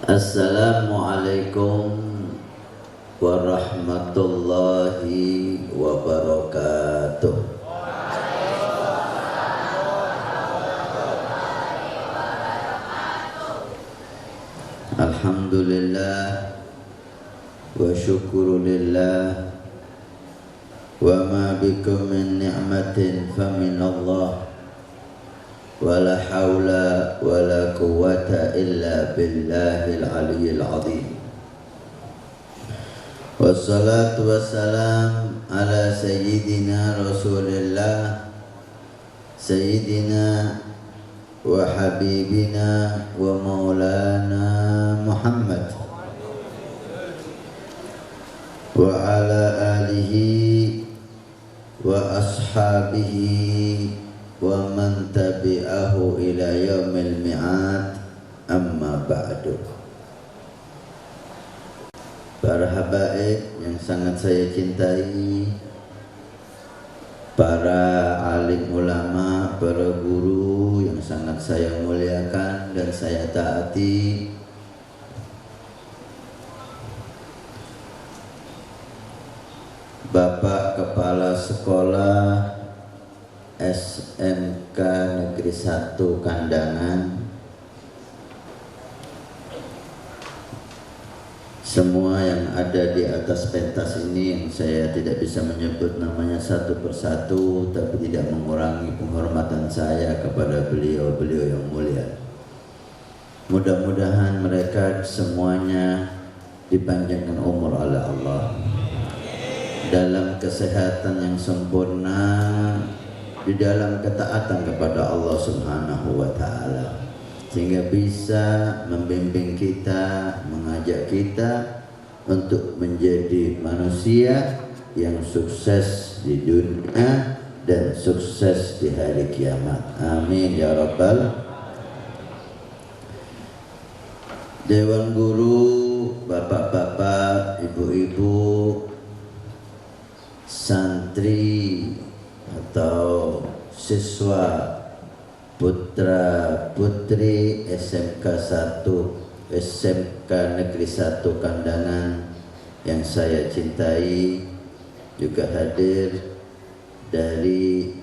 Assalamualaikum warahmatullahi wabarakatuh. Alhamdulillah wa syukurulillah wa ma bikum min ni'matin fa min Allah wa la hawla wa la quwwata illa billahil aliyyil azim. Wassalatu wassalam ala sayyidina Rasulillah sayyidina wa habibina wa maulana Muhammad wa ala alihi wa ashabihi wa man tabi'ahu ila yaumil mi'ad, amma ba'du. Para habaib yang sangat saya cintai, para alim ulama, para guru yang sangat saya muliakan dan saya taati, Bapak Kepala Sekolah SMK Negeri 1 Kandangan, semua yang ada di atas pentas ini yang saya tidak bisa menyebut namanya satu persatu, tapi tidak mengurangi penghormatan saya kepada beliau-beliau yang mulia. Mudah-mudahan mereka semuanya dipanjangkan umur oleh Allah, dalam kesehatan yang sempurna, di dalam ketaatan kepada Allah Subhanahu wa ta'ala, sehingga bisa membimbing kita, mengajak kita untuk menjadi manusia yang sukses di dunia dan sukses di hari kiamat. Amin ya rabbal. Dewan guru, bapak-bapak, ibu-ibu, santri atau siswa, putra putri SMK 1 SMK Negeri 1 Kandangan yang saya cintai, juga hadir dari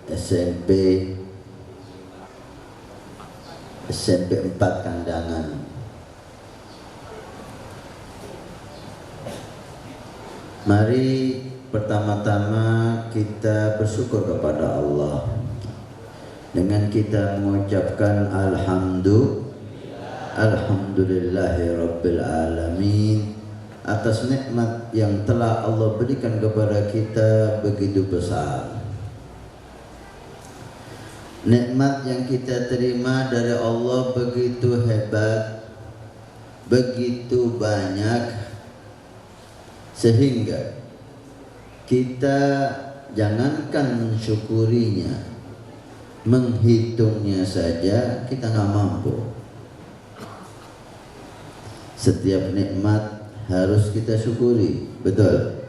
SMP 4 Kandangan. Mari pertama-tama kita bersyukur kepada Allah dengan kita mengucapkan Alhamdulillahi alamin atas nikmat yang telah Allah berikan kepada kita begitu besar. Nikmat yang kita terima dari Allah begitu hebat, begitu banyak, sehingga kita jangankan mensyukurinya, menghitungnya saja kita nggak mampu. Setiap nikmat harus kita syukuri, betul.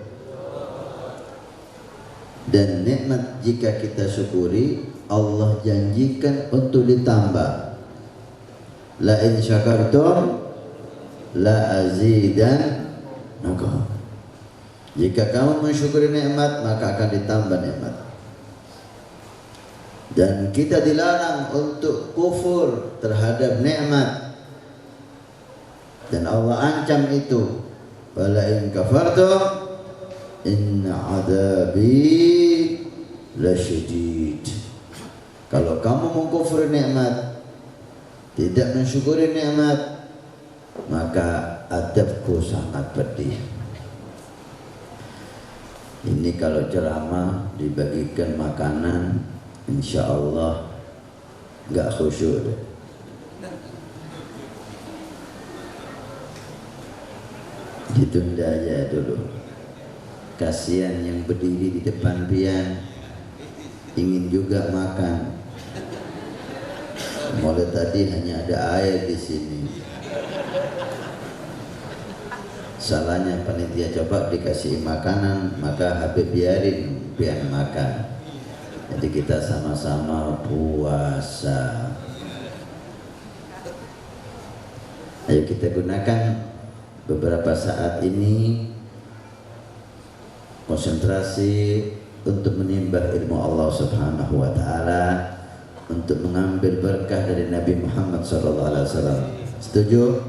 Dan nikmat jika kita syukuri, Allah janjikan untuk ditambah. La in syakartum la azidannakum. Jika kamu mensyukuri nikmat, maka akan ditambah nikmat. Dan kita dilarang untuk kufur terhadap nikmat. Dan Allah ancam itu. Wala in kafartum inna adabi lasyadid. Kalau kamu mengkufuri nikmat, tidak mensyukuri nikmat, maka adabku sangat pedih. Ini kalau ceramah dibagikan makanan, insya Allah nggak khusyuk deh. Ditunda aja dulu. Kasihan yang berdiri di depan pian, ingin juga makan. Mulai tadi hanya ada air di sini. Salahnya panitia coba dikasih makanan, maka Habib biarin pian makan. Jadi kita sama-sama puasa. Ayo kita gunakan beberapa saat ini konsentrasi untuk menimba ilmu Allah Subhanahu wa taala, untuk mengambil berkah dari Nabi Muhammad SAW. Setuju?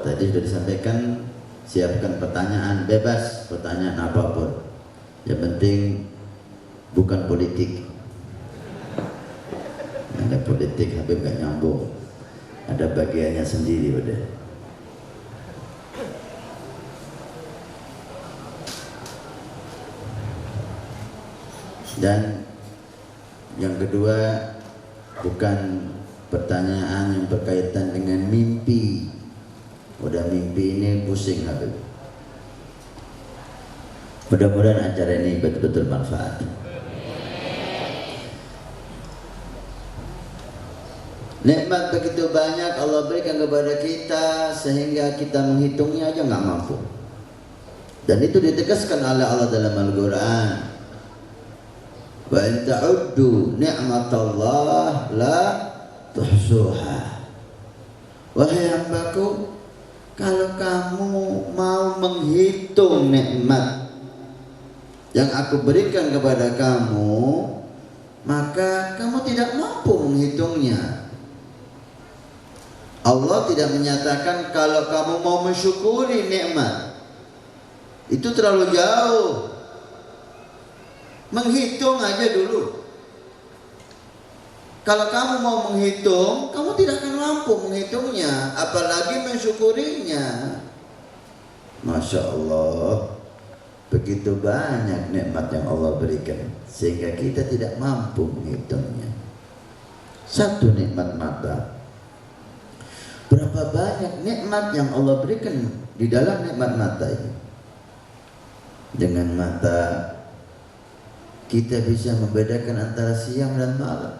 Tadi sudah disampaikan, siapkan pertanyaan bebas, pertanyaan apapun. Yang penting bukan politik. Ada politik Habib gak nyambung. Ada bagiannya sendiri udah. Dan yang kedua, bukan pertanyaan yang berkaitan dengan mimpi. Udah mimpi ini pusing Habib. Mudah-mudahan acara ini betul-betul manfaat. Nikmat begitu banyak Allah berikan kepada kita sehingga kita menghitungnya aja nggak mampu. Dan itu ditegaskan oleh Allah dalam Al-Quran. Wa in ta'uddu ni'matallah la tuhsuha. Wahai hambaku, kalau kamu mau menghitung nikmat yang aku berikan kepada kamu, maka kamu tidak mampu menghitungnya. Allah tidak menyatakan kalau kamu mau mensyukuri nikmat. Itu terlalu jauh. Menghitung aja dulu. Kalau kamu mau menghitung, kamu tidak akan mampu menghitungnya, apalagi mensyukurinya. Masya Allah, begitu banyak nikmat yang Allah berikan sehingga kita tidak mampu menghitungnya. Satu nikmat mata. Berapa banyak nikmat yang Allah berikan di dalam nikmat mata ini. Dengan mata kita bisa membedakan antara siang dan malam.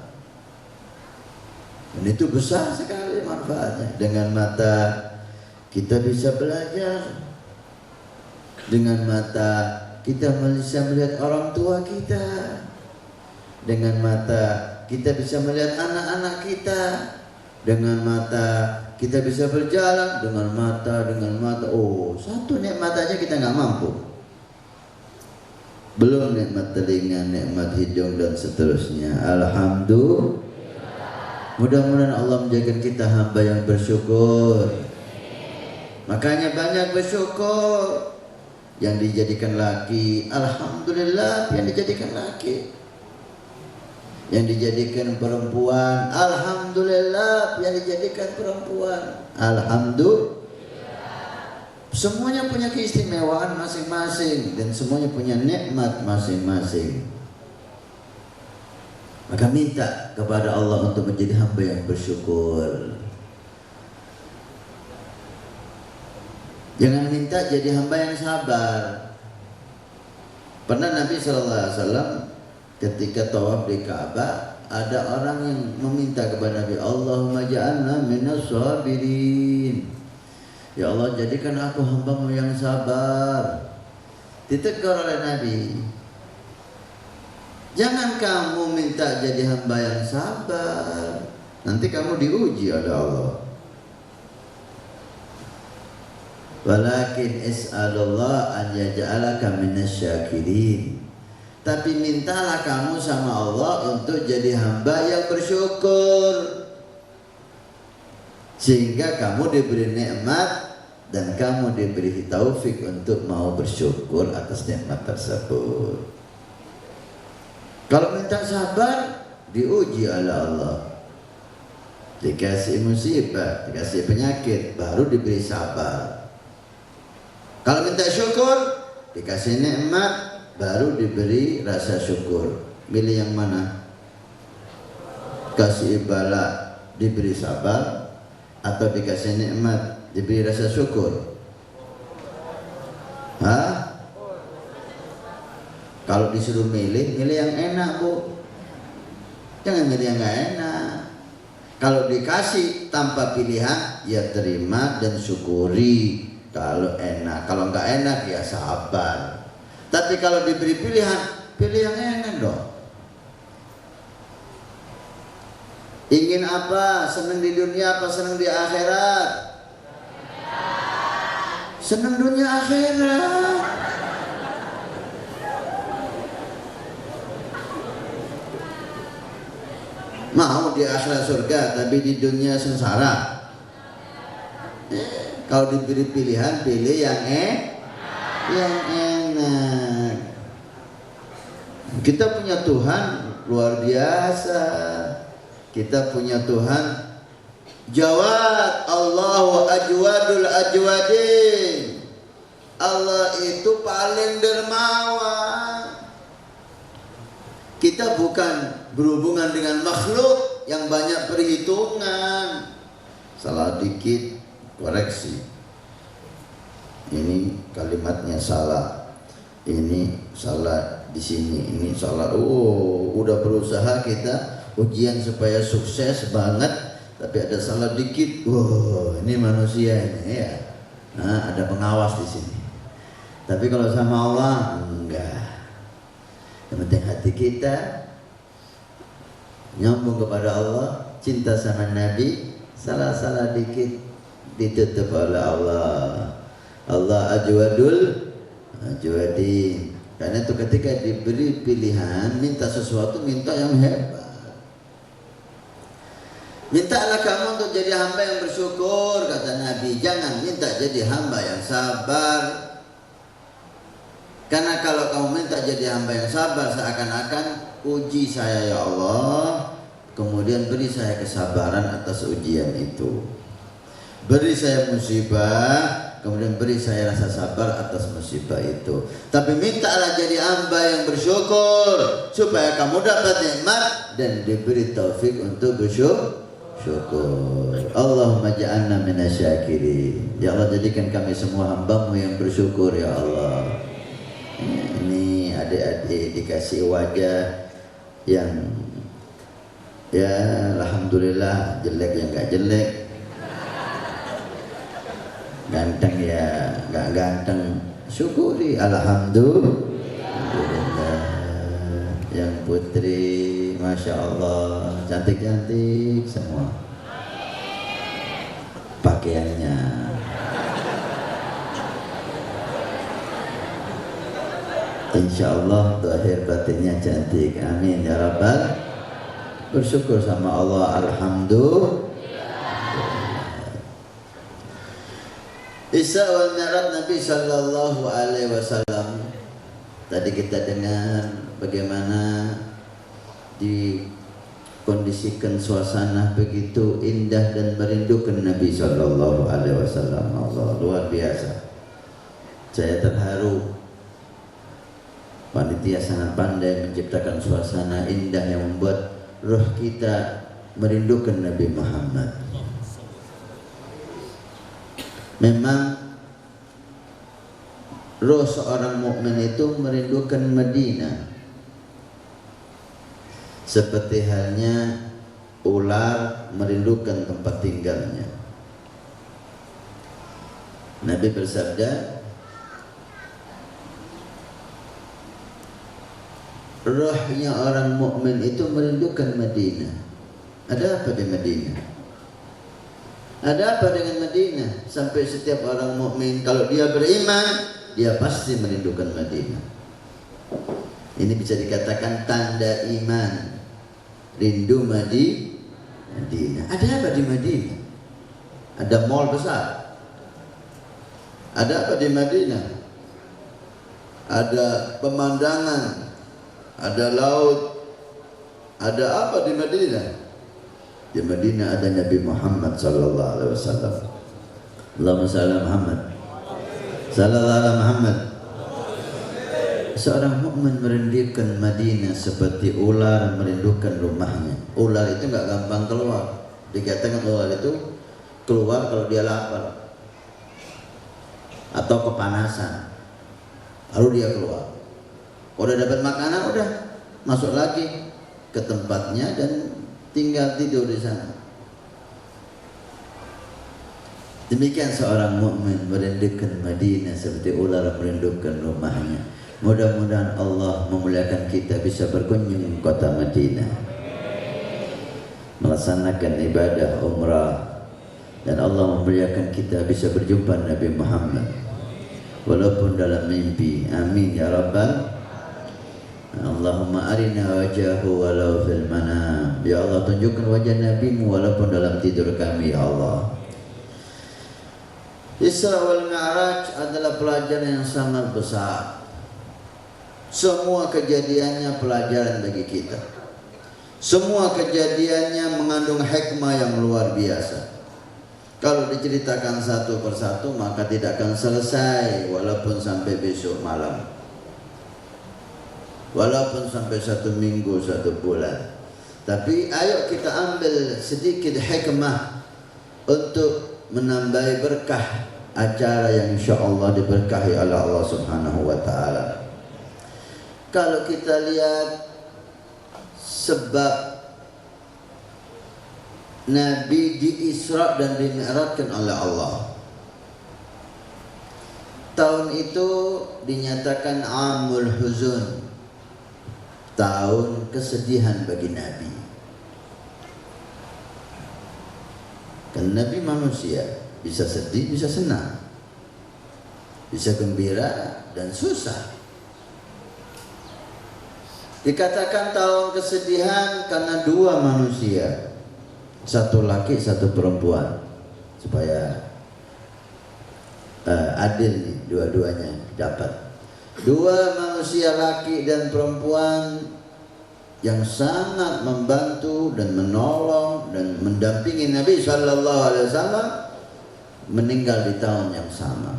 Dan itu besar sekali manfaatnya. Dengan mata kita bisa belajar. Dengan mata kita bisa melihat orang tua kita. Dengan mata kita bisa melihat anak-anak kita. Dengan mata kita bisa berjalan. Dengan mata. Oh, satu nikmat aja kita nggak mampu. Belum nikmat telinga, nikmat hidung dan seterusnya. Alhamdulillah. Mudah-mudahan Allah menjadikan kita hamba yang bersyukur. Makanya banyak bersyukur. Yang dijadikan laki, alhamdulillah, yang dijadikan laki. Yang dijadikan perempuan, alhamdulillah, yang dijadikan perempuan. Alhamdulillah. Semuanya punya keistimewaan masing-masing dan semuanya punya nikmat masing-masing. Maka minta kepada Allah untuk menjadi hamba yang bersyukur. Jangan minta jadi hamba yang sabar. Pernah Nabi SAW ketika tawaf di Ka'bah, ada orang yang meminta kepada Nabi, Allahumma ja'alna minas sabirin. Ya Allah, jadikan aku hamba-Mu yang sabar. Ditegur oleh Nabi, jangan kamu minta jadi hamba yang sabar, nanti kamu diuji oleh Allah. Walakin is'alullah an yaj'alaka minasyakirin. Tapi mintalah kamu sama Allah untuk jadi hamba yang bersyukur, sehingga kamu diberi nikmat dan kamu diberi taufik untuk mau bersyukur atas nikmat tersebut. Kalau minta sabar, diuji oleh Allah. Dikasih musibah, dikasih penyakit, baru diberi sabar. Kalau minta syukur, dikasih nikmat, baru diberi rasa syukur. Milih yang mana? Kasih bala, diberi sabar, atau dikasih nikmat, diberi rasa syukur? Hah? Kalau disuruh milih, milih yang enak, Bu. Jangan milih yang gak enak. Kalau dikasih tanpa pilihan, ya terima dan syukuri. Kalau enak, kalau nggak enak ya sabar. Tapi kalau diberi pilihan, pilih yang enak dong. Ingin apa? Senang di dunia apa senang di akhirat? senang dunia akhirat. Mau di akhirat surga tapi di dunia sengsara. Kalau diberi pilihan, pilih yang enak. Kita punya Tuhan luar biasa. Kita punya Tuhan Jawad, Allahu ajwadul ajwadin. Allah itu paling dermawan. Kita bukan berhubungan dengan makhluk yang banyak perhitungan. Salah dikit koreksi. Ini kalimatnya salah. Ini salah di sini, ini salah. Oh, udah berusaha kita ujian supaya sukses banget, tapi ada salah dikit. Wow, ini manusia ini ya. Nah, ada pengawas di sini. Tapi kalau sama Allah enggak. Yang penting hati kita nyambung kepada Allah, cinta sama Nabi, salah-salah dikit ditutup oleh Allah. Allah ajwadul ajwadin. Karena itu ketika diberi pilihan, minta sesuatu, minta yang hebat. Mintalah kamu untuk jadi hamba yang bersyukur, kata Nabi. Jangan minta jadi hamba yang sabar. Karena kalau kamu minta jadi hamba yang sabar, seakan-akan uji saya ya Allah, kemudian beri saya kesabaran atas ujian itu. Beri saya musibah, kemudian beri saya rasa sabar atas musibah itu. Tapi mintalah jadi hamba yang bersyukur, supaya kamu dapat nikmat dan diberi taufik untuk bersyukur. Allahumma ja'alna minasyakirin. Ya Allah, jadikan kami semua hamba-Mu yang bersyukur ya Allah. Ini adik-adik dikasih wajah yang ya alhamdulillah, jelek yang gak jelek, ganteng ya gak ganteng, syukuri alhamdulillah. Yang putri masya Allah cantik-cantik semua pakaiannya. Insya Allah zahir batinnya cantik, amin ya rabbal. Bersyukur sama Allah, alhamdulillah. Isra wal Mi'raj Nabi sallallahu alaihi wasallam. Tadi kita dengar bagaimana dikondisikan suasana begitu indah dan merindukan Nabi sallallahu alaihi wasallam. Allah luar biasa. Saya terharu. Panitia sangat pandai menciptakan suasana indah yang membuat roh kita merindukan Nabi Muhammad. Memang roh seorang mukmin itu merindukan Madinah, seperti halnya ular merindukan tempat tinggalnya. Nabi bersabda, rohnya orang mukmin itu merindukan Madinah. Ada apa di Madinah? Ada apa dengan Madinah? Sampai setiap orang mukmin kalau dia beriman, dia pasti merindukan Madinah. Ini bisa dikatakan tanda iman. Rindu Madinah. Ada apa di Madinah? Ada mall besar. Ada apa di Madinah? Ada pemandangan, ada laut, ada apa di Madinah? Di Madinah ada Nabi Muhammad sallallahu alaihi wasallam. Allahumma shalli ala Muhammad. Sallallahu alaihi Muhammad. Seorang mukmin merindukan Madinah seperti ular merindukan rumahnya. Ular itu enggak gampang keluar. Dikatakan ular itu keluar kalau dia lapar atau kepanasan. Lalu dia keluar. Udah dapat makanan, udah masuk lagi ke tempatnya dan tinggal tidur di sana. Demikian seorang mukmin merindukan Madinah seperti ular merindukan rumahnya. Mudah-mudahan Allah memuliakan kita bisa berkunjung kota Madinah, melaksanakan ibadah umrah, dan Allah memuliakan kita bisa berjumpa Nabi Muhammad. walaupun dalam mimpi. Amin ya rabbal. Allahumma arina wajahu walau fil manam. Ya Allah, tunjukkan wajah Nabi-Mu walaupun dalam tidur kami ya Allah. Isra wal Mi'raj adalah pelajaran yang sangat besar. Semua kejadiannya pelajaran bagi kita. Semua kejadiannya mengandung hikmah yang luar biasa. Kalau diceritakan satu persatu maka tidak akan selesai walaupun sampai besok malam. Walaupun sampai 1 minggu, 1 bulan. Tapi ayo kita ambil sedikit hikmah untuk menambah berkah acara yang insyaAllah diberkahi oleh Allah Subhanahu wa ta'ala. Kalau kita lihat sebab Nabi di-Isra dan di-Mi'rajkan oleh Allah, tahun itu dinyatakan Amul Huzun, tahun kesedihan bagi Nabi. Kan Nabi manusia, bisa sedih, bisa senang, bisa gembira dan susah. Dikatakan tahun kesedihan karena 2 manusia, 1 laki 1 perempuan, supaya adil nih, dua-duanya dapat. 2 manusia laki dan perempuan yang sangat membantu dan menolong dan mendampingi Nabi Sallallahu Alaihi Wasallam meninggal di tahun yang sama.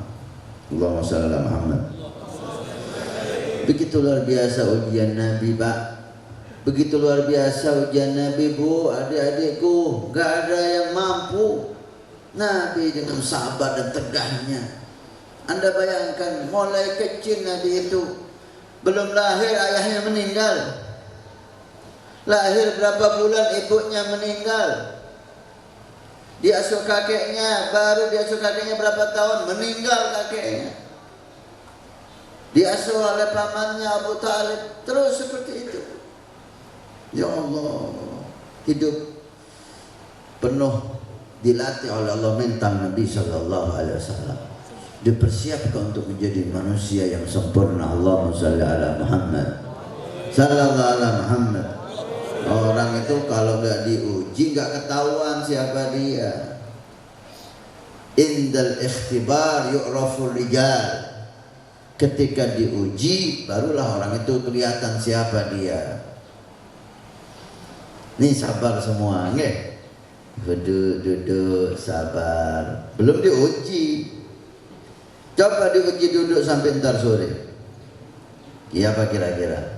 Allahumma shalli ala Muhammad. Begitu luar biasa ujian Nabi, Pak. Begitu luar biasa ujian Nabi, Bu, adik-adikku. Gak ada yang mampu. Nabi dengan sabar dan tegahnya. Anda bayangkan, mulai kecil Nabi itu, belum lahir ayahnya meninggal. Lahir berapa bulan ibunya meninggal. Diasuh kakeknya, baru diasuh kakeknya berapa tahun, meninggal kakeknya. Diasuh oleh pamannya Abu Talib, terus seperti itu. Ya Allah, hidup penuh dilatih oleh Allah mental Nabi Sallallahu Alaihi Wasallam. Dipersiapkan untuk menjadi manusia yang sempurna. Allahumma shalli ala Muhammad sallallahu ala Muhammad. Orang itu kalau nggak diuji nggak ketahuan siapa dia. Indal ikhtibar yu'rafur rijal. Ketika diuji barulah orang itu kelihatan siapa dia. Nih sabar semua, nggih. Duduk sabar. Belum diuji. Coba diuji duduk sampai ntar sore. Iya apa kira-kira?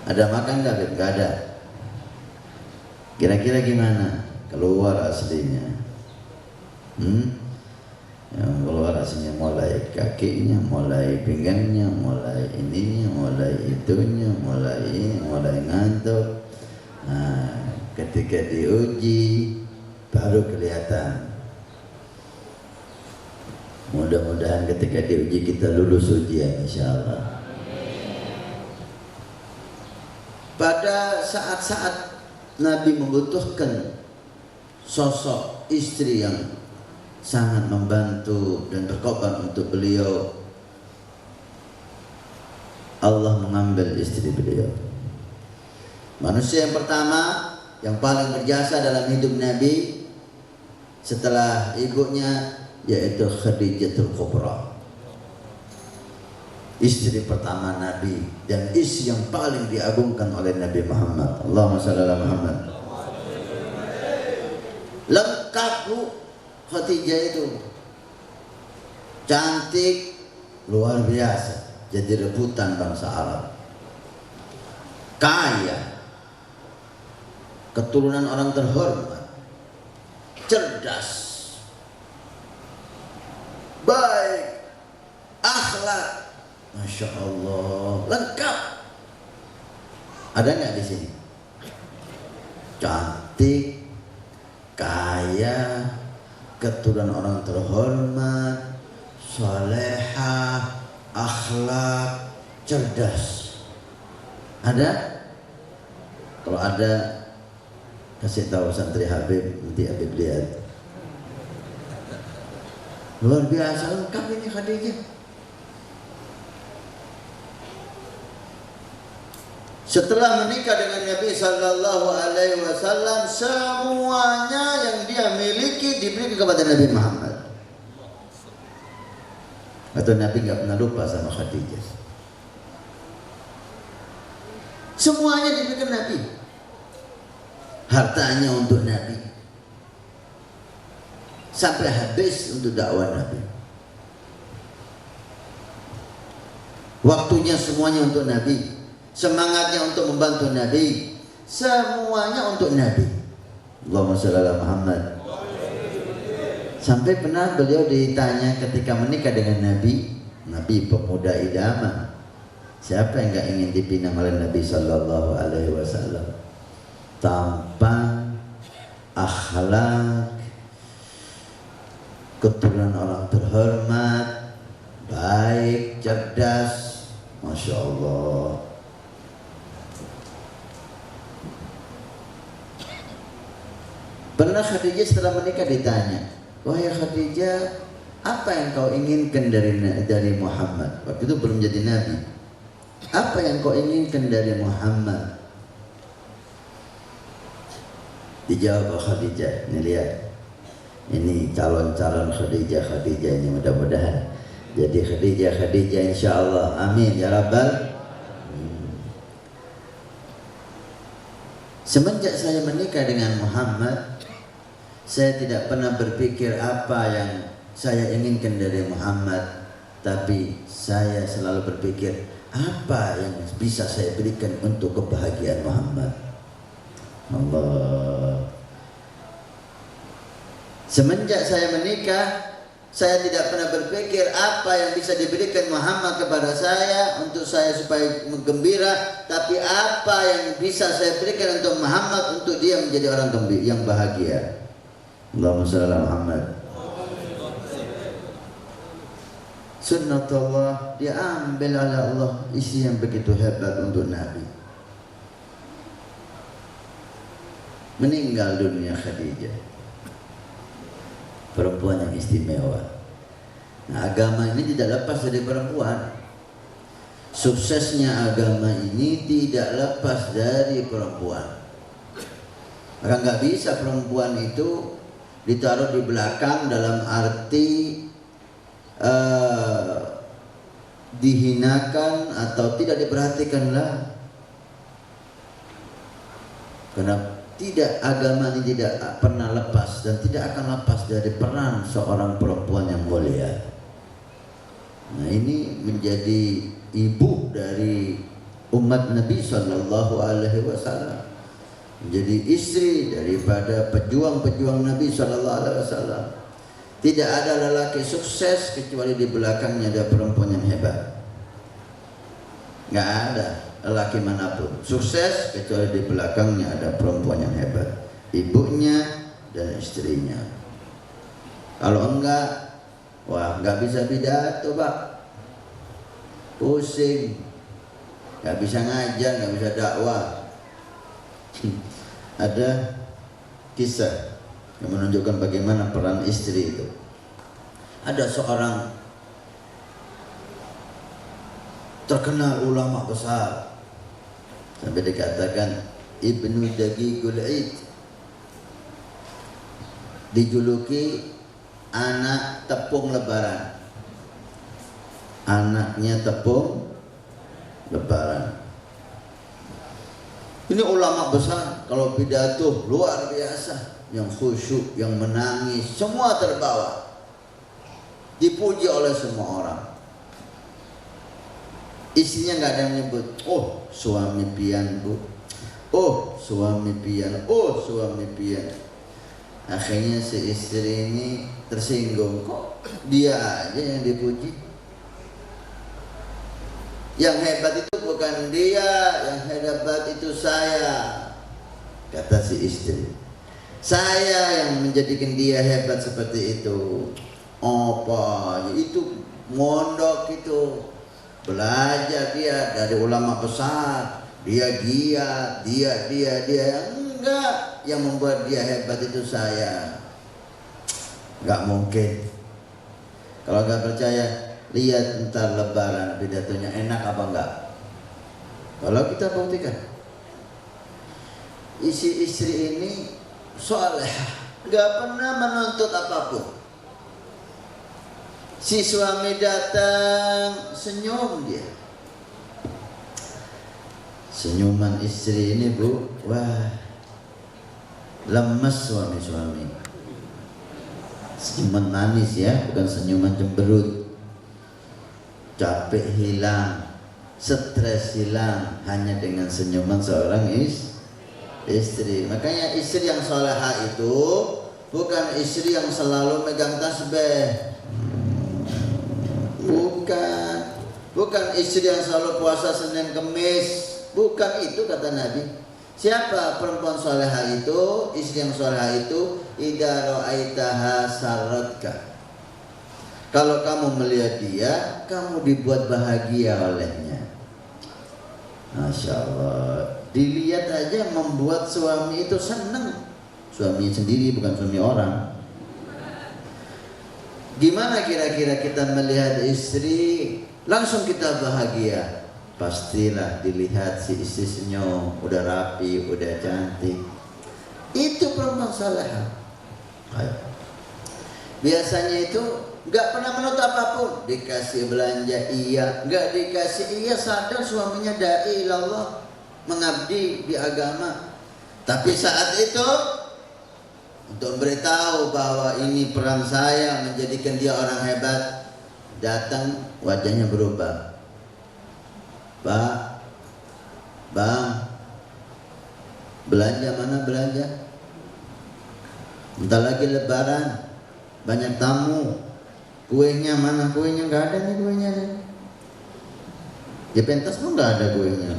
Ada makan nggak? Nggak ada. Kira-kira gimana? Keluar aslinya. Yang keluar aslinya mulai kakinya, mulai pinggangnya, mulai ininya, mulai itunya, mulai ngantuk. Nah, ketika diuji baru kelihatan. Mudah-mudahan ketika diuji kita lulus ujian insyaallah. Pada saat-saat Nabi membutuhkan sosok istri yang sangat membantu dan berkorban untuk beliau, Allah mengambil istri beliau. Manusia yang pertama yang paling berjasa dalam hidup Nabi setelah ibunya yaitu Khadijatul Kubra, istri pertama Nabi dan istri yang paling diagungkan oleh Nabi Muhammad. Allahumma shalli ala Muhammad. Lengkap Bu, Khadijah itu cantik luar biasa, jadi rebutan bangsa Arab. Kaya, keturunan orang terhormat, cerdas, baik, akhlak, masya Allah, lengkap. Ada nggak di sini? Cantik, kaya, keturunan orang terhormat, salehah, akhlak, cerdas. Ada? Kalau ada, kasih tahu santri Habib, nanti Habib lihat. Luar biasa lengkap ini Khadijah. Setelah menikah dengan Nabi Sallallahu Alaihi Wasallam, semuanya yang dia miliki diberikan kepada Nabi Muhammad. Atau Nabi nggak pernah lupa sama Khadijah. Semuanya diberikan Nabi. Hartanya untuk Nabi, sampai habis untuk dakwah Nabi. Waktunya semuanya untuk Nabi. Semangatnya untuk membantu Nabi, semuanya untuk Nabi. Allahumma shalli ala Muhammad. Sampai pernah beliau ditanya ketika menikah dengan Nabi, Nabi pemuda idaman, siapa yang gak ingin dipinang oleh Nabi Sallallahu Alaihi Wasallam? Tampan, akhlak, keturunan orang terhormat, baik, cerdas, Masya Allah. Pernah Khadijah setelah menikah ditanya, wahai Khadijah, apa yang kau inginkan dari Muhammad? Waktu itu belum jadi Nabi. Apa yang kau inginkan dari Muhammad? Dijawab Khadijah, ini lihat, ini calon-calon Khadijah ini mudah-mudahan jadi Khadijah insya Allah, amin ya Rabbal. Semenjak saya menikah dengan Muhammad, saya tidak pernah berpikir apa yang saya inginkan dari Muhammad, tapi saya selalu berpikir apa yang bisa saya berikan untuk kebahagiaan Muhammad. Allah. Semenjak saya menikah, saya tidak pernah berpikir apa yang bisa diberikan Muhammad kepada saya untuk saya supaya gembira, tapi apa yang bisa saya berikan untuk Muhammad untuk dia menjadi orang yang bahagia. Allahumma shalli ala Muhammad. Sunnatullah, dia ambil oleh Allah isi yang begitu hebat untuk Nabi. Meninggal dunia Khadijah, perempuan yang istimewa. Nah, agama ini tidak lepas dari perempuan. Suksesnya agama ini tidak lepas dari perempuan. Maka nggak bisa perempuan itu ditaruh di belakang dalam arti dihinakan atau tidak diperhatikan lah. Karena agama ini tidak pernah lepas dan tidak akan lepas dari peran seorang perempuan yang mulia. Nah, ini menjadi ibu dari umat Nabi Sallallahu Alaihi Wasallam, menjadi istri daripada pejuang-pejuang Nabi Sallallahu Alaihi Wasallam. Tidak ada lelaki sukses kecuali di belakangnya ada perempuan yang hebat. Nggak ada lelaki manapun sukses kecuali di belakangnya ada perempuan yang hebat, ibunya dan istrinya. Kalau enggak, wah nggak bisa pidato pak, pusing, nggak bisa ngajar, nggak bisa dakwah. Ada kisah yang menunjukkan bagaimana peran istri itu. Ada seorang terkenal ulama besar, sampai dikatakan Ibnu Daqiqul Id, dijuluki anak tepung lebaran, anaknya tepung lebaran. Ini ulama besar, kalau pidato luar biasa, yang khusyuk, yang menangis, semua terbawa, dipuji oleh semua orang. Istrinya nggak ada yang menyebut, oh suami pian bu, oh suami pian, oh suami pian. Akhirnya si istri ini tersinggung, kok dia aja yang dipuji. Yang hebat itu bukan dia, yang hebat itu saya, kata si istri. Saya yang menjadikan dia hebat seperti itu. Apa itu mondok itu, belajar dia dari ulama besar, dia giat, dia enggak, yang membuat dia hebat itu saya. Enggak mungkin. Kalau nggak percaya, lihat ntar lebaran pidatonya enak apa enggak. Kalau kita buktikan, isi istri ini solehah, nggak pernah menuntut apapun. Si suami datang, senyum dia. Senyuman istri ini bu, wah, lemes suami-suami. Senyuman manis ya, bukan senyuman cemberut. Capek hilang, stres hilang hanya dengan senyuman seorang istri. Makanya istri yang solehah itu bukan istri yang selalu megang tasbih. Bukan istri yang selalu puasa Senin Kemis. Bukan itu kata Nabi. Siapa perempuan solehah itu? Istri yang solehah itu idza ra'aitaha saratka. Kalau kamu melihat dia, kamu dibuat bahagia olehnya. Masya Allah. Dilihat aja membuat suami itu senang. Suami sendiri bukan suami orang. Gimana kira-kira kita melihat istri langsung kita bahagia? Pastilah dilihat si istri senyum, udah rapi, udah cantik. Itu perempuan salehah. Biasanya itu nggak pernah menuntut apapun. Dikasih belanja iya, nggak dikasih iya, sadar suaminya dai ilallah, mengabdi di agama. Tapi saat itu untuk memberitahu bahwa ini peran saya menjadikan dia orang hebat, datang wajahnya berubah. Pak, Bang, belanja mana belanja? Bentar lagi lebaran, banyak tamu. Kuenya mana? Kuenya nggak ada nih kuenya nih. Di pentas pun nggak ada kuenya.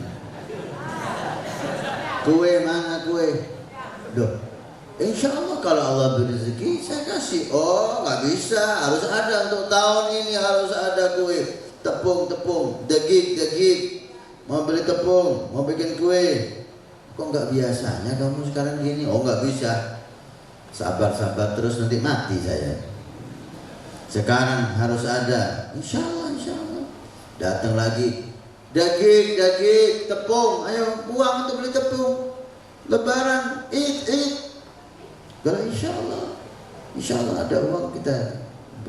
Kue mana kue? Duh, insya Allah kalau Allah beri rezeki saya kasih. Oh nggak bisa, harus ada untuk tahun ini, harus ada kue. Tepung, daging, mau beli tepung, mau bikin kue. Kok nggak biasanya kamu sekarang gini? Oh nggak bisa. Sabar terus nanti mati saya. Sekarang harus ada. Insya Allah. Datang lagi. Daging, tepung. Ayo uang untuk beli tepung. Lebaran, id. Kalau insya Allah ada uang, kita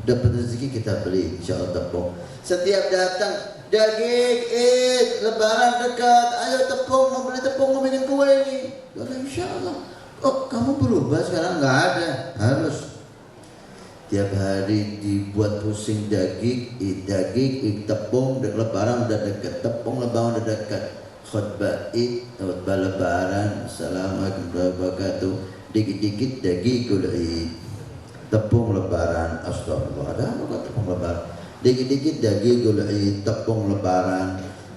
dapat rezeki, kita beli insya Allah tepung. Setiap datang daging, lebaran dekat, ayo tepung, mau beli tepung, mau bikin kue ini. Kalau insya Allah. Oh kamu berubah sekarang? Nggak ada, harus tiap hari dibuat pusing daging, tepung, lebaran udah dekat, tepung lebaran udah dekat, khutbah lebaran, assalamualaikum warahmatullahi wabarakatuh, dikit-dikit daging tepung lebaran, astagfirullah, ada apa tepung lebaran, dikit-dikit daging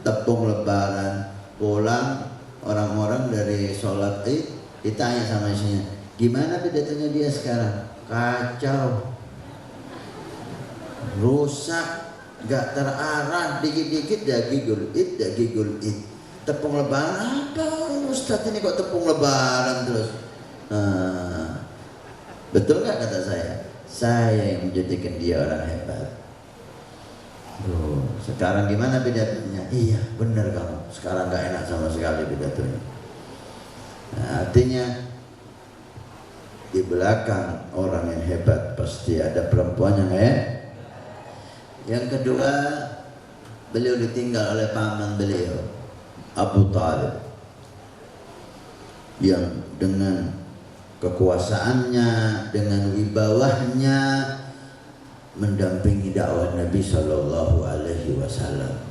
tepung lebaran, pulang orang-orang dari sholat id ditanya sama istrinya, gimana pidatonya dia sekarang? Kacau, rusak, gak terarah, dikit-dikit daging id, tepung lebaran. Apa Ustaz ini kok tepung lebaran terus? Betul gak kata saya yang menjadikan dia orang hebat. Sekarang gimana pidatonya? Iya benar kamu, sekarang gak enak sama sekali pidatonya. Artinya di belakang orang yang hebat pasti ada perempuan yang Yang kedua, beliau ditinggal oleh paman beliau, Abu Talib, yang dengan kekuasaannya, dengan wibawahnya mendampingi dakwah Nabi Shallallahu Alaihi Wasallam.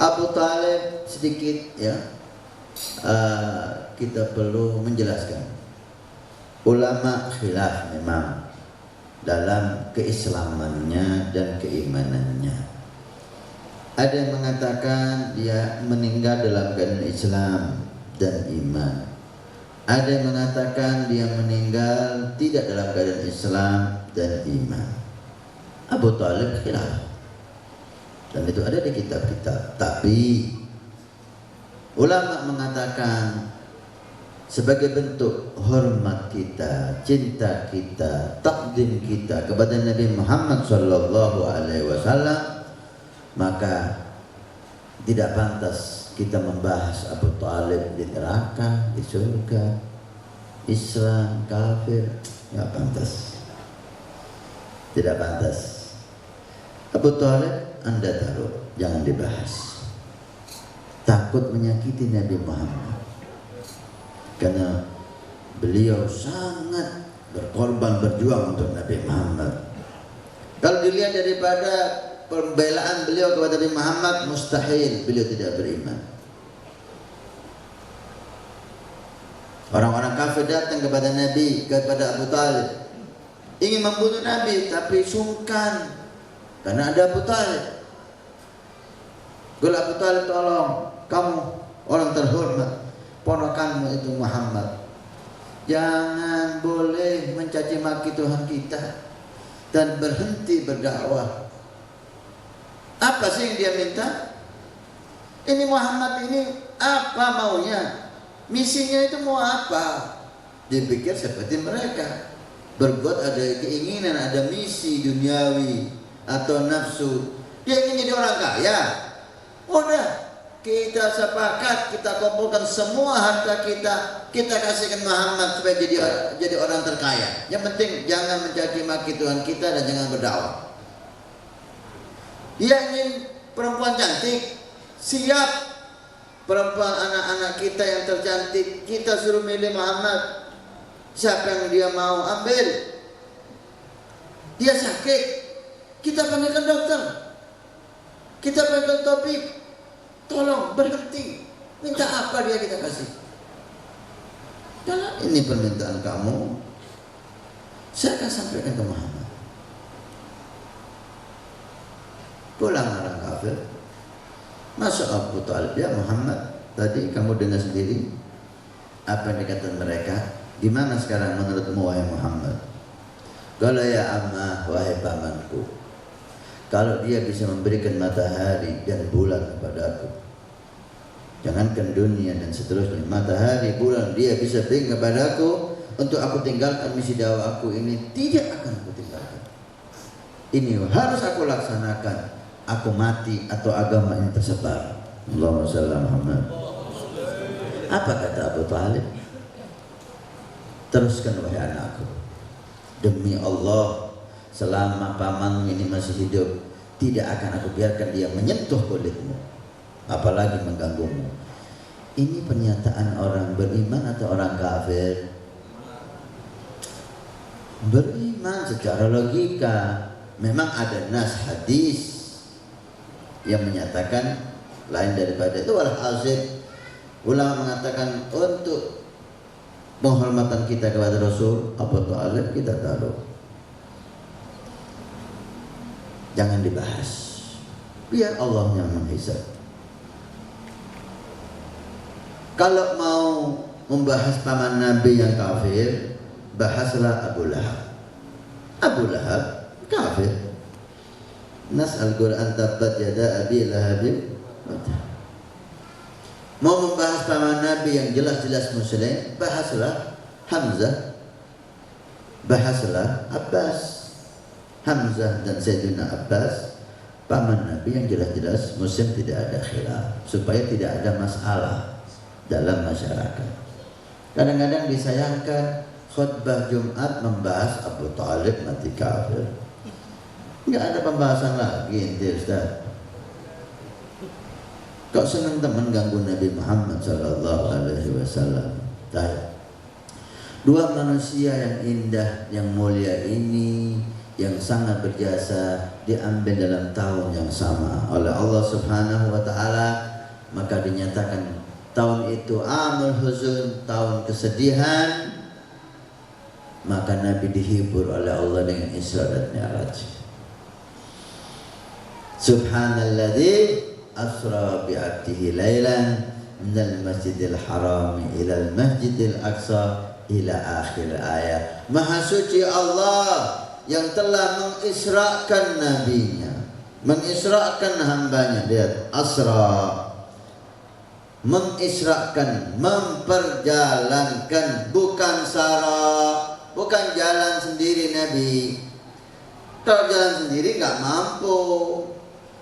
Abu Talib sedikit kita perlu menjelaskan. Ulama khilaf memang dalam keislamannya dan keimanannya. Ada yang mengatakan dia meninggal dalam keadaan Islam dan iman. Ada yang mengatakan dia meninggal tidak dalam keadaan Islam dan iman. Abu Talib khilaf, dan itu ada di kitab-kitab. Tapi ulama mengatakan sebagai bentuk hormat kita, cinta kita, takdim kita kepada Nabi Muhammad sallallahu alaihi wasallam, maka tidak pantas kita membahas Abu Thalib di neraka, di surga, Islam, kafir, tidak pantas. Tidak pantas. Abu Thalib Anda taruh, jangan dibahas. Takut menyakiti Nabi Muhammad. Karena beliau sangat berkorban berjuang untuk Nabi Muhammad. Kalau dilihat daripada pembelaan beliau kepada Nabi Muhammad, mustahil beliau tidak beriman. Orang-orang kafir datang kepada Nabi, kepada Abu Thalib, ingin membunuh Nabi, tapi sungkan karena ada Abu Thalib. Kalau Abu Thalib, tolong, kamu orang terhormat, ponakanmu itu Muhammad, jangan boleh mencaci maki Tuhan kita dan berhenti berdakwah. Apa sih yang dia minta? Ini Muhammad ini apa maunya? Misinya itu mau apa? Dia pikir seperti mereka, berbuat ada keinginan, ada misi duniawi atau nafsu. Dia ingin jadi orang kaya. Udah, kita sepakat, kita kumpulkan semua harta kita, kita kasihkan Muhammad supaya jadi orang terkaya. Yang penting jangan mencaci maki Tuhan kita dan jangan berdakwah. Dia ingin perempuan cantik, siap. Perempuan anak-anak kita yang tercantik, kita suruh milih Muhammad. Siapa yang dia mau ambil? Dia sakit, kita panggilkan dokter, kita panggilkan topik. Tolong berhenti. Minta apa dia kita kasih. Kalau ini permintaan kamu, saya akan sampaikan ke Muhammad. Pulang orang kafir. Masuk Abu Thalib, ya Muhammad, tadi kamu dengar sendiri apa yang dikatakan mereka. Gimana sekarang menurutmu wahai Muhammad? Kalau ya ammah, wahai pamanku, kalau dia bisa memberikan matahari dan bulan kepadaku, jangankan dunia dan seterusnya, matahari, bulan, dia bisa berikan kepadaku untuk aku tinggalkan misi dakwah aku ini, tidak akan aku tinggalkan. Ini harus aku laksanakan. Aku mati atau agama ini tersebar. Allahumma shalli ala Muhammad. Apa kata Abu Thalib? Teruskan wahai anakku, demi Allah, selama pamanmu ini masih hidup, tidak akan aku biarkan dia menyentuh kulitmu, apalagi mengganggumu. Ini pernyataan orang beriman atau orang kafir? Beriman secara logika. Memang ada nas hadis yang menyatakan lain daripada itu. Walhasil ulama mengatakan untuk penghormatan kita kepada Rasul, Abu Thalib kita taruh, jangan dibahas, biar Allah yang menghisab. Kalau mau membahas paman Nabi yang kafir, bahaslah Abu Lahab. Abu Lahab kafir. Nas Al-Quran tabbat yada abi lahabin. Mau membahas paman Nabi yang jelas-jelas muslim, bahaslah Hamzah, bahaslah Abbas. Hamzah dan Sayyidina Abbas, paman Nabi yang jelas-jelas muslim, tidak ada khilaf, supaya tidak ada masalah dalam masyarakat. Kadang-kadang disayangkan khutbah Jumat membahas Abu Thalib mati kafir. Enggak ada pembahasan lagi ente Ustaz. Kok senang teman ganggu Nabi Muhammad sallallahu alaihi wasallam. Dua manusia yang indah, yang mulia ini, yang sangat berjasa, diambil dalam tahun yang sama oleh Allah Subhanahu wa taala, maka dinyatakan tahun itu amul huzun, tahun kesedihan. Maka Nabi dihibur oleh Allah dengan Isra dan Mi'raj. Subhanalladzi asra bi'abdihi lailan minal masjidil haram ilal masjidil aqsa ila akhir ayat. Maha suci Allah yang telah mengisrakan nabinya, mengisrakan hambanya. Lihat, asra mengisrakan, memperjalankan, bukan sara, bukan jalan sendiri Nabi. Kalau jalan sendiri nggak mampu.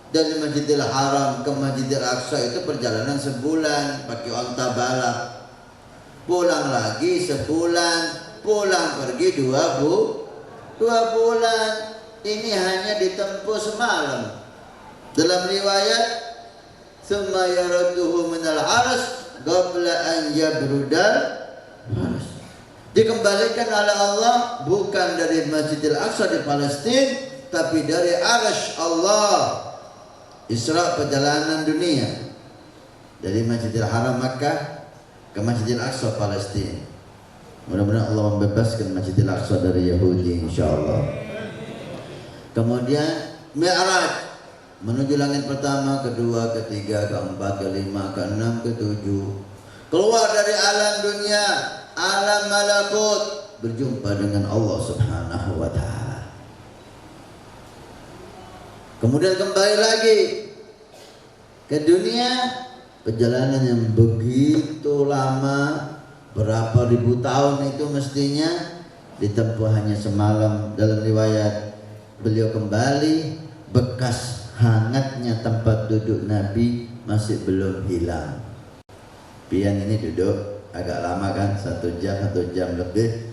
Dari Masjidil Haram ke Masjidil Aqsa itu perjalanan sebulan pakai onta balap. Pulang lagi sebulan, pulang pergi dua bulan. Ini hanya ditempuh semalam. Dalam riwayat, "Tsumma yaradduhu minal arsy qabla an yabrudal arsy." Dikembalikan oleh Allah bukan dari Masjidil Aqsa di Palestina, tapi dari arsy Allah. Isra perjalanan dunia dari Masjidil Haram Makkah ke Masjidil Aqsa Palestina. Mudah-mudahan Allah membebaskan Masjidil Aqsa dari Yahudi insyaallah. Kemudian Mi'raj menuju langit pertama, kedua, ketiga, keempat, kelima, keenam, ketujuh. Keluar dari alam dunia, alam malakut, berjumpa dengan Allah Subhanahu wa taala. Kemudian kembali lagi ke dunia, perjalanan yang begitu lama, berapa ribu tahun itu mestinya ditempuh hanya semalam. Dalam riwayat beliau kembali, bekas hangatnya tempat duduk Nabi masih belum hilang. Pian ini duduk agak lama kan, 1 jam lebih.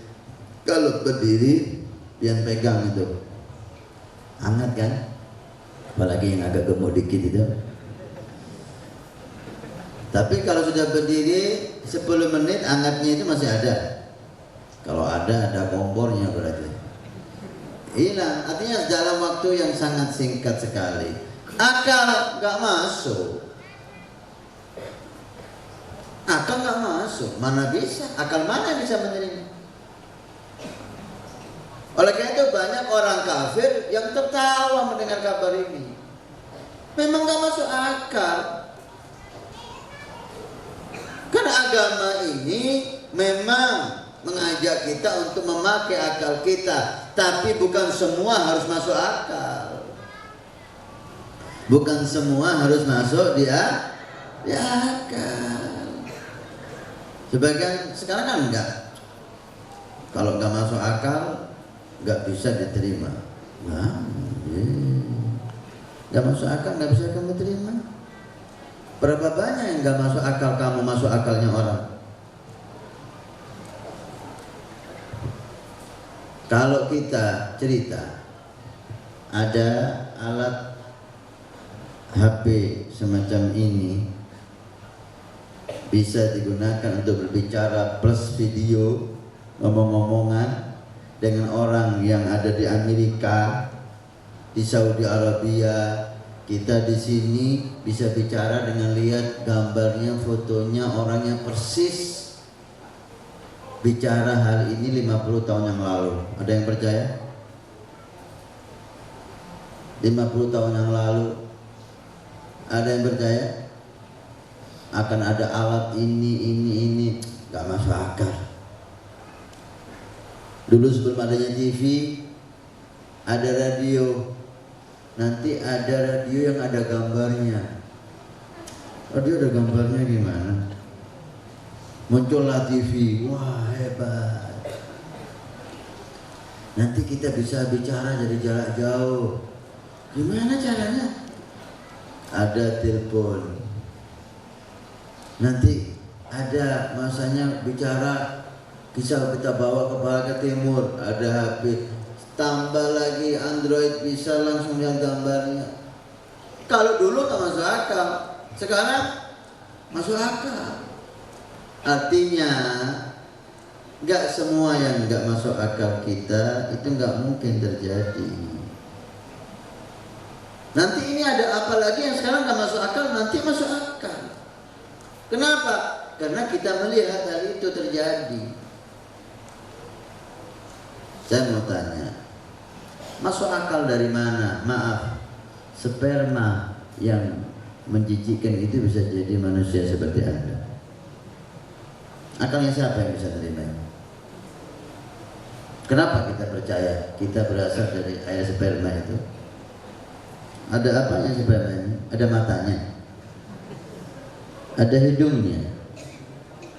Kalau berdiri, pian pegang itu hangat kan, apalagi yang agak gemuk dikit itu. Tapi kalau sudah berdiri 10 menit hangatnya itu masih ada. Kalau ada kompornya berarti hilang. Artinya dalam waktu yang sangat singkat sekali. Akal nggak masuk. Akal nggak masuk. Mana bisa? Akal mana bisa menerima? Oleh karena itu banyak orang kafir yang tertawa mendengar kabar ini. Memang nggak masuk akal. Karena agama ini memang mengajak kita untuk memakai akal kita, tapi bukan semua harus masuk akal. Bukan semua harus masuk di akal. Sebagian sekarang kan enggak. Kalau enggak masuk akal, enggak bisa diterima. Nah, enggak masuk akal, enggak bisa kamu terima. Berapa banyak yang enggak masuk akal kamu, masuk akalnya orang? Kalau kita cerita ada alat HP semacam ini bisa digunakan untuk berbicara plus video, ngomong-ngomongan dengan orang yang ada di Amerika, di Saudi Arabia. Kita di sini bisa bicara dengan lihat gambarnya, fotonya, orangnya persis. Bicara hal ini 50 tahun yang lalu. Ada yang percaya? 50 tahun yang lalu ada yang percaya? Akan ada alat ini gak masuk akal. Dulu sebelum adanya TV, ada radio. Nanti ada radio yang ada gambarnya. Radio ada gambarnya gimana? Muncullah TV, wah hebat. Nanti kita bisa bicara dari jarak jauh. Gimana caranya? Ada telepon. Nanti ada masanya bicara, bisa kita bawa ke timur. Ada HP. Tambah lagi Android, bisa langsung lihat gambarnya. Kalau dulu tak masuk akal, sekarang masuk akal. Artinya gak semua yang gak masuk akal kita itu gak mungkin terjadi. Nanti ini ada apa lagi yang sekarang gak masuk akal, nanti masuk akal. Kenapa? Karena kita melihat hal itu terjadi. Saya mau tanya, masuk akal dari mana? Maaf, sperma yang menjijikkan itu bisa jadi manusia seperti Anda. Akalnya siapa yang bisa terima? Kenapa kita percaya kita berasal dari air sperma itu? Ada apanya sperma ini? Ada matanya? ada hidungnya,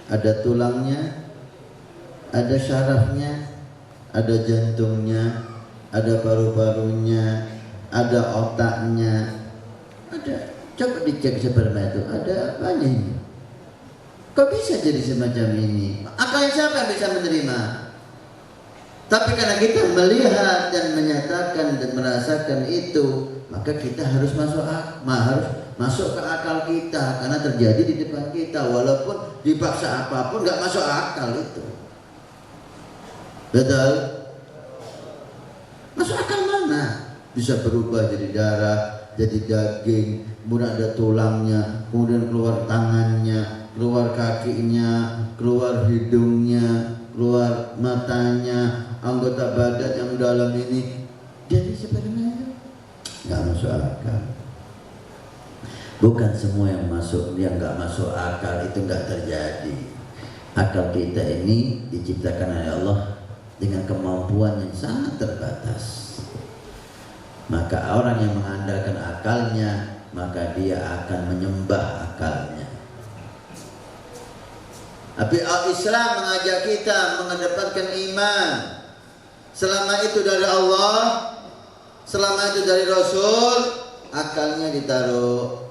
ada tulangnya, ada syarafnya, ada jantungnya, ada paru-parunya, ada otaknya, ada. Coba dicek sperma itu, ada apanya ini? Kok bisa jadi semacam ini? Akal siapa yang bisa menerima? Tapi karena kita melihat dan menyatakan dan merasakan itu, maka kita harus masuk ke akal kita, karena terjadi di depan kita, walaupun dipaksa apapun nggak masuk akal itu. Betul? Masuk akal mana? Bisa berubah jadi darah, jadi daging, kemudian ada tulangnya, kemudian keluar tangannya, keluar kakinya, keluar hidungnya, keluar matanya, anggota badan yang dalam ini jadi seperti itu. Nggak masuk akal. Bukan semua yang nggak masuk akal itu nggak terjadi. Akal kita ini diciptakan oleh Allah dengan kemampuan yang sangat terbatas. Maka orang yang mengandalkan akalnya, maka dia akan menyembah akalnya. Tapi Islam mengajak kita mengedepankan iman. Selama itu dari Allah, selama itu dari Rasul, akalnya ditaruh.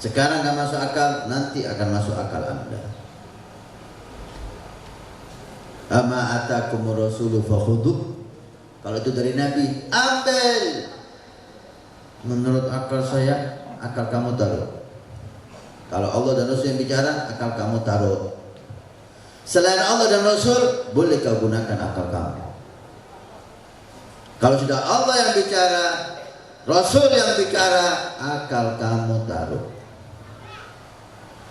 Sekarang nggak masuk akal, nanti akan masuk akal Anda. Ama atakumur rasulu fakhudhu. Kalau itu dari Nabi, ambil. Menurut akal saya, akal kamu taruh. Kalau Allah dan Rasul yang bicara, akal kamu taruh. Selain Allah dan Rasul, boleh kau gunakan akal kamu. Kalau sudah Allah yang bicara, Rasul yang bicara, akal kamu taruh.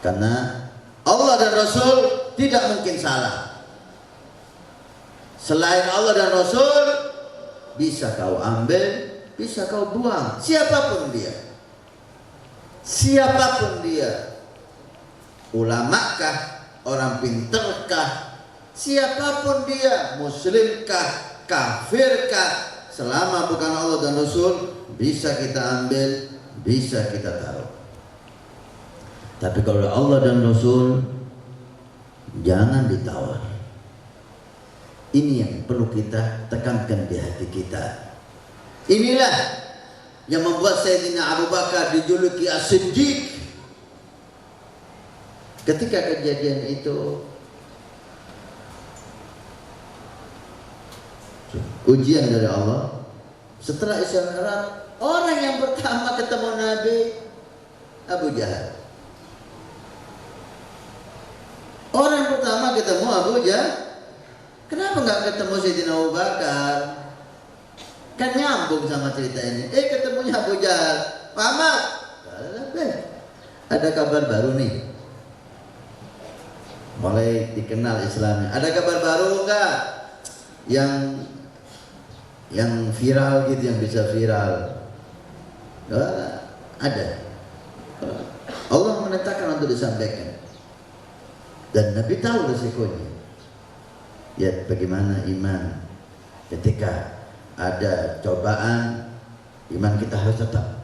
Karena Allah dan Rasul tidak mungkin salah. Selain Allah dan Rasul, bisa kau ambil, bisa kau buang. Siapapun dia, siapapun dia, ulamakah, orang pinterkah, siapapun dia, muslimkah, kafirkah, selama bukan Allah dan Rasul, bisa kita ambil, bisa kita taruh. Tapi kalau Allah dan Rasul, jangan ditawar. Ini yang perlu kita tekankan di hati kita. Inilah yang membuat Sayyidina Abu Bakar dijuluki As-Siddiq. Ketika kejadian itu, ujian dari Allah. Setelah Isra Mi'raj, orang yang pertama ketemu Nabi Abu Jahal. Orang yang pertama ketemu Abu Jahal. Kenapa nggak ketemu Sayyidina Abu Bakar? Kan nyambung sama cerita ini. Ketemunya Abu Jahal. Muhammad, ada kabar baru nih. Mulai dikenal Islamnya. Ada kabar baru enggak? Yang viral gitu, yang bisa viral. Ada. Allah menetapkan untuk disampaikan. Dan Nabi tahu resikonya. Ya, bagaimana iman ketika ada cobaan, iman kita harus tetap.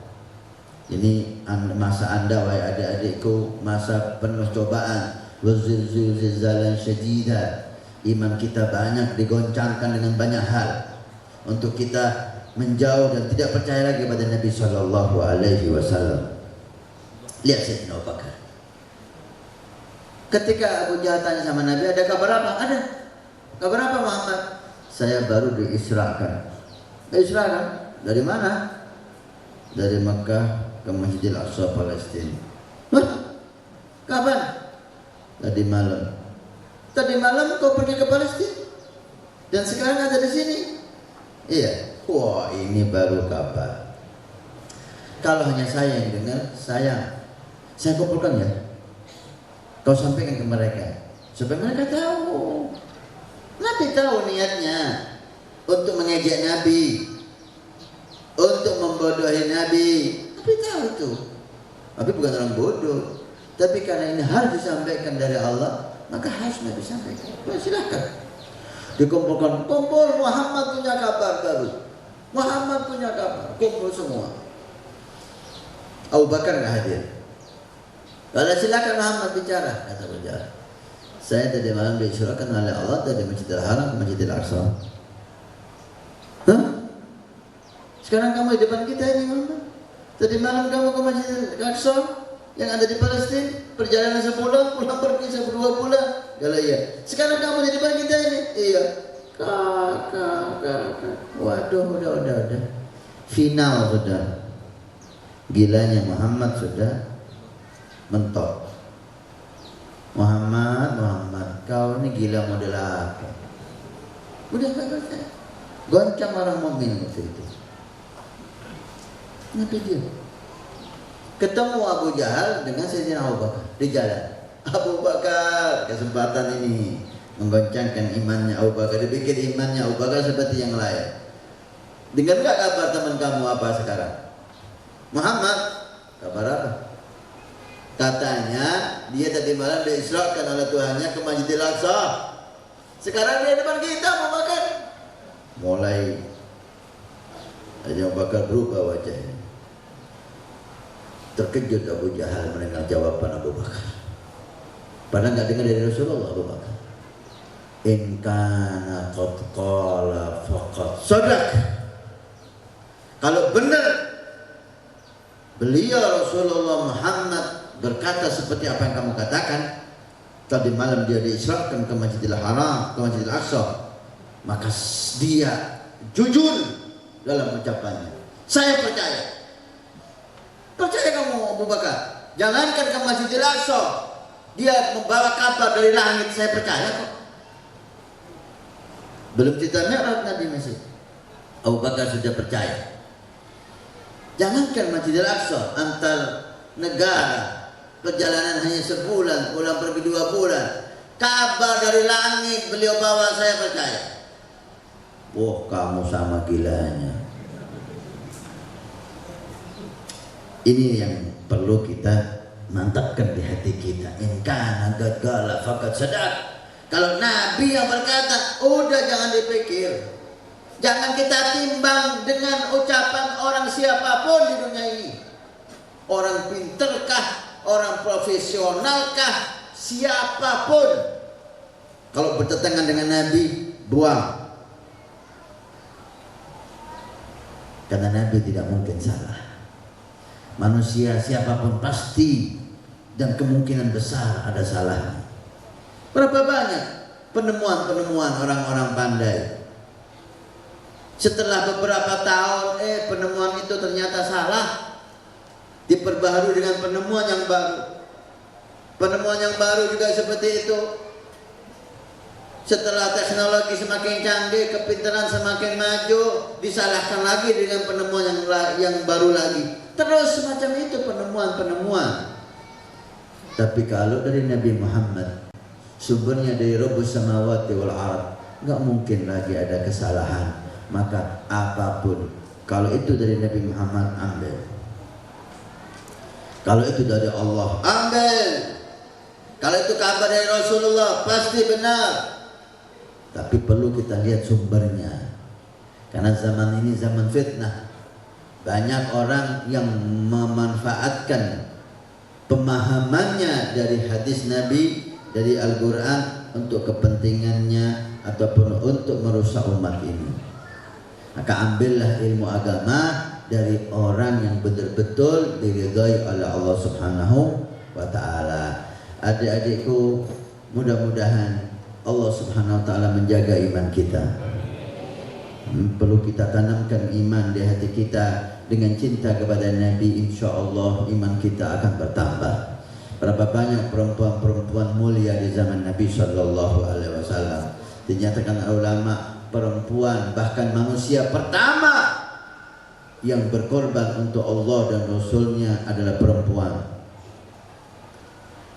Ini masa Anda, wahai adik-adikku, masa penuh cobaan. Wazilzalan syadida. Iman kita banyak digoncangkan dengan banyak hal untuk kita menjauh dan tidak percaya lagi pada Nabi Shallallahu Alaihi Wasallam. Lihat Sayyidina Abu Bakar. Ketika Abu Jahal tanya sama Nabi, ada kabar apa? Ada. Kabar apa Muhammad? Saya baru diisrakan. Diisrakan? Dari mana? Dari Makkah ke Masjidil Aqsa Palestina. Kapan? Tadi malam. Tadi malam kau pergi ke Palestina dan sekarang ada di sini. Iya. Wah, ini baru kabar. Kalau hanya saya yang dengar, saya kumpulkan ya. Kau sampaikan ke mereka supaya mereka tahu. Nabi tahu niatnya untuk mengejek Nabi, untuk membodohi Nabi. Nabi tahu itu. Nabi bukan orang bodoh. Tapi karena ini harus disampaikan dari Allah, maka harus Nabi sampaikan. Silakan. Dikumpulkan, kumpul, Muhammad punya kabar baru. Muhammad punya kabar, kumpul semua. Abu Bakar nggak hadir. Kalau silakan Muhammad bicara, kata Abu Jahal. Saya tadi malam diisrakan oleh Allah dari Masjidil Haram ke Masjidil Aqsa. Hah? Sekarang kamu di depan kita ini Muhammad. Tadi malam kamu ke Masjidil Aqsa yang ada di Palestina, perjalanan sebulan, pulang pergi 2 bulan. Kalau iya. Sekarang kamu di depan kita ini. Iya. Kakak. Waduh, udah. Final sudah. Gilanya Muhammad sudah mentok. Muhammad, kau ini gila model apa? Udah gak percaya. Goncang orang mukmin waktu itu. Kenapa dia? Ketemu Abu Jahal dengan Sayyidina Abu Bakar di jalan. Abu Bakar, kesempatan ini menggoncangkan imannya Abu Bakar, dibikin imannya Abu Bakar seperti yang lain. Dengar gak kabar teman kamu apa sekarang? Muhammad, kabar apa? Katanya dia tadi malam diisrakan oleh Tuhannya ke Masjidil Aqsa. Sekarang dia depan kita Abu Bakar. Mulai Abu Bakar berubah wajahnya. Terkejut Abu Jahal mendengar jawaban Abu Bakar. Padahal nggak dengar dari Rasulullah Abu Bakar. In kana qad qala faqad sadaq. Kalau benar beliau Rasulullah Muhammad berkata seperti apa yang kamu katakan, tadi malam dia diisrakan ke Masjidil Haram, ke Masjidil Aqsa, maka dia jujur dalam ucapannya. Saya percaya. Percaya kamu Abu Bakar? Jangankan ke Masjidil Aqsa, dia membawa kabar dari langit, saya percaya kok. Belum cerita Mi'raj Nabi masih. Abu Bakar sudah percaya. Jangankan Masjidil Aqsa, antar negara perjalanan hanya sebulan, pulang pergi 2 bulan. Kabar dari langit beliau bawa, saya percaya. Wah, kamu sama gilanya. Ini yang perlu kita mantapkan di hati kita. In kana qala faqad sadaq. Kalau Nabi yang berkata, udah jangan dipikir. Jangan kita timbang dengan ucapan orang siapapun di dunia ini. Orang pinterkah, orang profesionalkah, siapapun. Kalau bertentangan dengan Nabi, buang. Karena Nabi tidak mungkin salah. Manusia siapapun pasti dan kemungkinan besar ada salahnya. Berapa banyak penemuan-penemuan orang-orang pandai. Setelah beberapa tahun, penemuan itu ternyata salah. Diperbaharui dengan penemuan yang baru. Penemuan yang baru juga seperti itu. Setelah teknologi semakin canggih, kepintaran semakin maju, disalahkan lagi dengan penemuan yang baru lagi. Terus semacam itu penemuan-penemuan. Tapi kalau dari Nabi Muhammad, sumbernya dari Rabbus samawati wal ard, nggak mungkin lagi ada kesalahan. Maka apapun, kalau itu dari Nabi Muhammad, ambil. Kalau itu dari Allah, ambil. Kalau itu kabar dari Rasulullah, pasti benar. Tapi perlu kita lihat sumbernya. Karena zaman ini zaman fitnah. Banyak orang yang memanfaatkan pemahamannya dari hadis Nabi, dari Al-Quran untuk kepentingannya ataupun untuk merusak umat ini. Maka ambillah ilmu agama dari orang yang betul-betul diridhai oleh Allah Subhanahu wa ta'ala. Adik-adikku, mudah-mudahan Allah Subhanahu wa ta'ala menjaga iman kita. Perlu kita tanamkan iman di hati kita. Dengan cinta kepada Nabi, insya Allah iman kita akan bertambah. Berapa banyak perempuan-perempuan mulia di zaman Nabi Sallallahu Alaihi Wasallam. Dinyatakan ulama, perempuan bahkan manusia pertama yang berkorban untuk Allah dan Rasulnya adalah perempuan.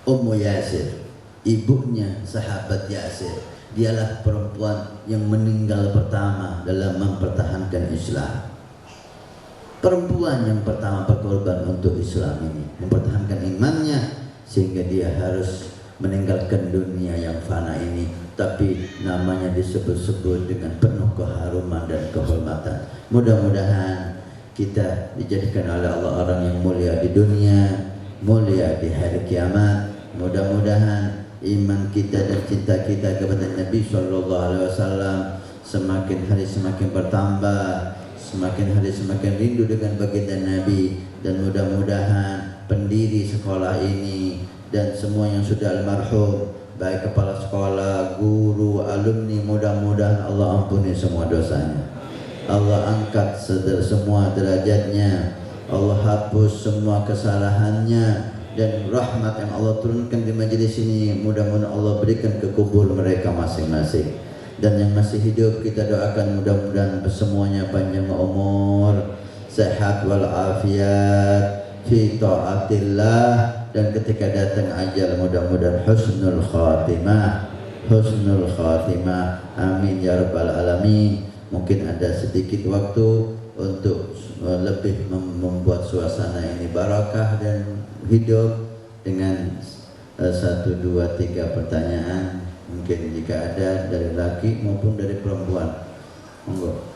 Ummu Yasir, ibunya sahabat Yasir, dialah perempuan yang meninggal pertama dalam mempertahankan Islam. Perempuan yang pertama berkorban untuk Islam ini, mempertahankan imannya sehingga dia harus meninggalkan dunia yang fana ini, tapi namanya disebut-sebut dengan penuh keharuman dan kehormatan. Mudah-mudahan kita dijadikan oleh Allah orang yang mulia di dunia, mulia di hari kiamat. Mudah-mudahan iman kita dan cinta kita kepada Nabi Sallallahu Alaihi Wasallam semakin hari semakin bertambah, semakin hari semakin rindu dengan baginda Nabi, dan mudah-mudahan pendiri sekolah ini dan semua yang sudah almarhum, baik kepala sekolah, guru, alumni, mudah-mudahan Allah ampuni semua dosanya, Allah angkat semua derajatnya, Allah hapus semua kesalahannya, dan rahmat yang Allah turunkan di majelis ini mudah-mudahan Allah berikan ke kubur mereka masing-masing. Dan yang masih hidup kita doakan mudah-mudahan semuanya panjang umur, sehat walafiat fi taatillah, dan ketika datang ajal mudah-mudahan husnul khatimah, husnul khatimah, amin ya rabbal alamin. Mungkin ada sedikit waktu untuk lebih membuat suasana ini barakah dan hidup dengan 1, 2, 3 pertanyaan, mungkin jika ada dari laki maupun dari perempuan. Monggo.